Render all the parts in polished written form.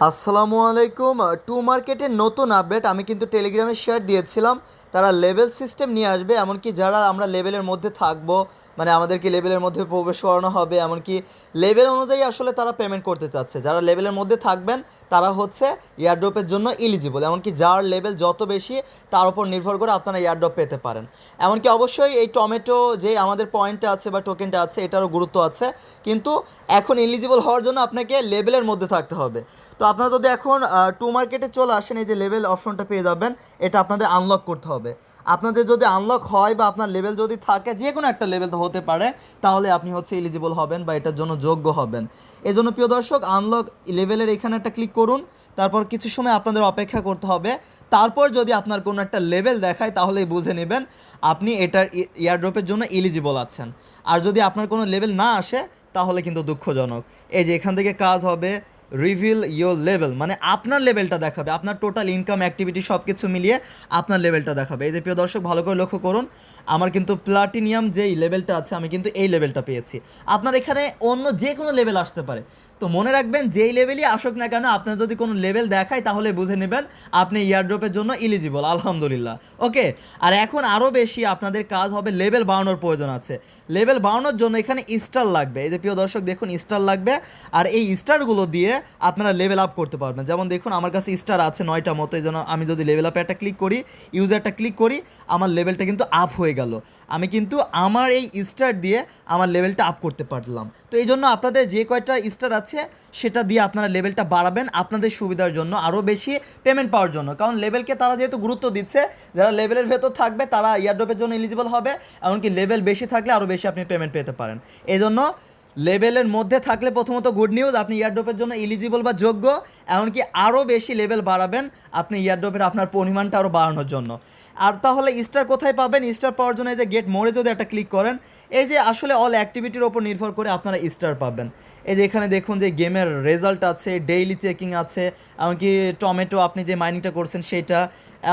আসসালামু আলাইকুম। টু মার্কেটের নতুন আপডেট আমি কিন্তু টেলিগ্রামে শেয়ার দিয়েছিলাম। তারা লেভেল সিস্টেম নিয়ে আসবে, এমনকি যারা আমরা লেভেলের মধ্যে থাকবো, মানে আমাদেরকে লেভেলের মধ্যে প্রবেশ করানো হবে, এমনকি লেভেল অনুযায়ী আসলে তারা পেমেন্ট করতে চাচ্ছে। যারা লেভেলের মধ্যে থাকবেন তারা হচ্ছে এয়ারড্রপের জন্য এলিজিবল, এমনকি যার লেভেল যত বেশি তার উপর নির্ভর করে আপনারা এয়ারড্রপ পেতে পারেন। এমনকি অবশ্যই এই টমেটো যে আমাদের পয়েন্টটা আছে বা টোকেনটা আছে এটারও গুরুত্ব আছে, কিন্তু এখন এলিজিবল হওয়ার জন্য আপনাকে লেভেলের মধ্যে থাকতে হবে। তো আপনারা যদি এখন টু মার্কেটে চলে আসেন, এই যে লেভেল অপশনটা পেয়ে যাবেন, এটা আপনাদের আনলক করতে হবে। আপনাদের যদি আনলক হয় বা আপনার লেভেল যদি থাকে, যে কোনো একটা লেভেল তো হতে পারে, তাহলে আপনি হচ্ছে এলিজিবল হবেন বা এটার জন্য যোগ্য হবেন। এই জন্য প্রিয় দর্শক, আনলক লেভেলের এখানে একটা ক্লিক করুন। তারপর কিছু সময় আপনাদের অপেক্ষা করতে হবে। তারপর যদি আপনার কোনো একটা লেভেল দেখায় তাহলেই বুঝে নেবেন আপনি এটার এয়ারড্রপের জন্য এলিজিবল আছেন। আর যদি আপনার কোনো লেভেল না আসে তাহলে কিন্তু দুঃখজনক। এই যে এখান থেকে কাজ হবে রিভিল ইয়োর লেভেল, মানে আপনার লেভেলটা দেখাবে, আপনার টোটাল ইনকাম অ্যাক্টিভিটি সব কিছু মিলিয়ে আপনার লেভেলটা দেখাবে। এই যে প্রিয় দর্শক, ভালো করে লক্ষ্য করুন, আমার কিন্তু প্লাটিনিয়াম যেই লেভেলটা আছে আমি কিন্তু এই লেভেলটা পেয়েছি। আপনার এখানে অন্য যে কোনো লেভেল আসতে পারে, তো মনে রাখবেন যেই লেভেলই আসুক না কেন, আপনার যদি কোনো লেভেল দেখায় তাহলে বুঝে নেবেন আপনি ইয়ারড্রপের জন্য এলিজিবল, আলহামদুলিল্লাহ। ওকে, আর এখন আরও বেশি আপনাদের কাজ হবে, লেভেল বাড়ানোর প্রয়োজন আছে। লেভেল বাড়ানোর জন্য এখানে স্টার লাগবে। এই যে প্রিয় দর্শক দেখুন, স্টার লাগবে, আর এই স্টারগুলো দিয়ে আপনারা লেভেল আপ করতে পারবেন। যেমন দেখুন আমার কাছে স্টার আছে 9টা মতো, এই জন্য আমি যদি লেভেল আপে একটা ক্লিক করি, ইউজারটা ক্লিক করি, আমার লেভেলটা কিন্তু আপ হয়ে গেল। আমি কিন্তু আমার এই স্টার দিয়ে আমার লেভেলটা আপ করতে পারলাম। তো এই জন্য আপনাদের যে কয়টা স্টার আছে সেটা দিয়ে আপনারা লেভেলটা বাড়াবেন আপনাদের সুবিধার জন্য, আরও বেশি পেমেন্ট পাওয়ার জন্য। কারণ লেভেলকে তারা যেহেতু গুরুত্ব দিচ্ছে, যারা লেভেলের ভেতর থাকবে তারা ইয়ারড্রপের জন্য এলিজিবল হবে, এমনকি লেভেল বেশি থাকলে আরও বেশি আপনি পেমেন্ট পেতে পারেন। এই জন্য লেভেলের মধ্যে থাকলে প্রথমত গুড নিউজ, আপনি ইয়ারড্রপের জন্য এলিজিবল বা যোগ্য, এমনকি আরও বেশি লেভেল বাড়াবেন আপনি ইয়ারড্রপের আপনার পরিমাণটা আরও বাড়ানোর জন্য। আর তাহলে স্টার কোথায় পাবেন? স্টার পাওয়ার জন্য এই যে গেট মোড়ে যদি একটা ক্লিক করেন, এই যে আসলে অল অ্যাক্টিভিটির ওপর নির্ভর করে আপনারা স্টার পাবেন। এই যে এখানে দেখুন যে গেমের রেজাল্ট আছে, ডেইলি চেকিং আছে, এমনকি টমেটো আপনি যে মাইনিংটা করছেন সেটা,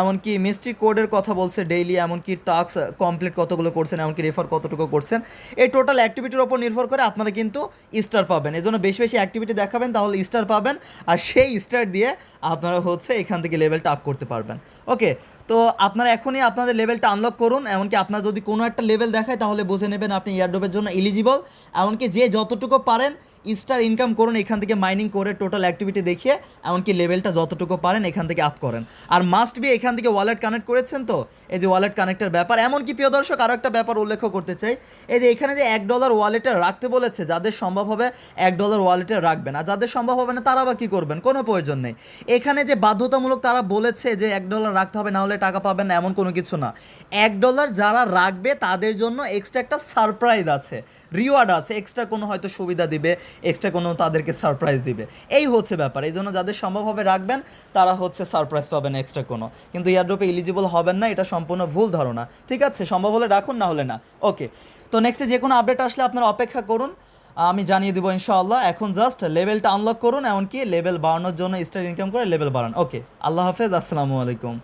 এমনকি মিস্ট্রি কোডের কথা বলছে ডেইলি, এমনকি টাস্ক কমপ্লিট কতগুলো করছেন, এমনকি রেফার কতটুকু করছেন। এই টোটাল অ্যাক্টিভিটির ওপর নির্ভর করে আপনারা কিন্তু স্টার পাবেন। এই জন্য বেশি বেশি অ্যাক্টিভিটি দেখাবেন তাহলে স্টার পাবেন, আর সেই স্টার দিয়ে আপনারা হচ্ছে এখান থেকে লেভেলটা আপ করতে পারবেন। ওকে, তো আপনারা এখনই আপনাদের লেভেলটা আনলক করুন। এমনকি আপনার যদি কোনো একটা লেভেল দেখায় তাহলে বুঝে নেবেন আপনি এয়ারড্রপের জন্য এলিজিবল। এমনকি যে যতটুকু পারেন স্টার ইনকাম করুন এখান থেকে মাইনিং করে, টোটাল অ্যাক্টিভিটি দেখিয়ে, এমনকি লেভেলটা যতটুকু পারেন এখান থেকে আপ করেন। আর মাস্ট বি এখান থেকে ওয়ালেট কানেক্ট করেছেন, তো এই যে ওয়ালেট কানেক্টের ব্যাপার। এমনকি প্রিয় দর্শক আরও একটা ব্যাপার উল্লেখ করতে চাই, এই যে এখানে যে $1 ওয়ালেটে রাখতে বলেছে, যাদের সম্ভব হবে $1 ওয়ালেটে রাখবেন, আর যাদের সম্ভব হবে না তারা আবার কী করবেন, কোনো প্রয়োজন নেই। এখানে যে বাধ্যতামূলক তারা বলেছে যে $1 রাখতে হবে, না হলে টাকা পাবেন না, এমন কোনো কিছু না। $1 যারা রাখবে তাদের জন্য এক্সট্রা একটা সারপ্রাইজ আছে, রিওয়ার্ড আছে, এক্সট্রা কোনো হয়তো সুবিধা দিবে, এক্সট্রা কোনো তাদেরকে সারপ্রাইজ দিবে, এই হচ্ছে ব্যাপার। এই জন্য যাদের সম্ভব হবে রাখবেন, তারা হচ্ছে সারপ্রাইজ পাবেন এক্সট্রা কোনো, কিন্তু এয়ারড্রপে এলিজিবল হবেন না, এটা সম্পূর্ণ ভুল ধারণা। ঠিক আছে, সম্ভব হলে রাখুন, না হলে না। ওকে, তো নেক্সটে যে কোনো আপডেট আসলে আপনারা অপেক্ষা করুন, আমি জানিয়ে দেবো ইনশাআল্লাহ। এখন জাস্ট লেভেলটা আনলক করুন, এমনকি লেভেল বাড়ানোর জন্য স্টার ইনকাম করে লেভেল বাড়ান। ওকে, আল্লাহ হাফেজ, আসসালামু আলাইকুম।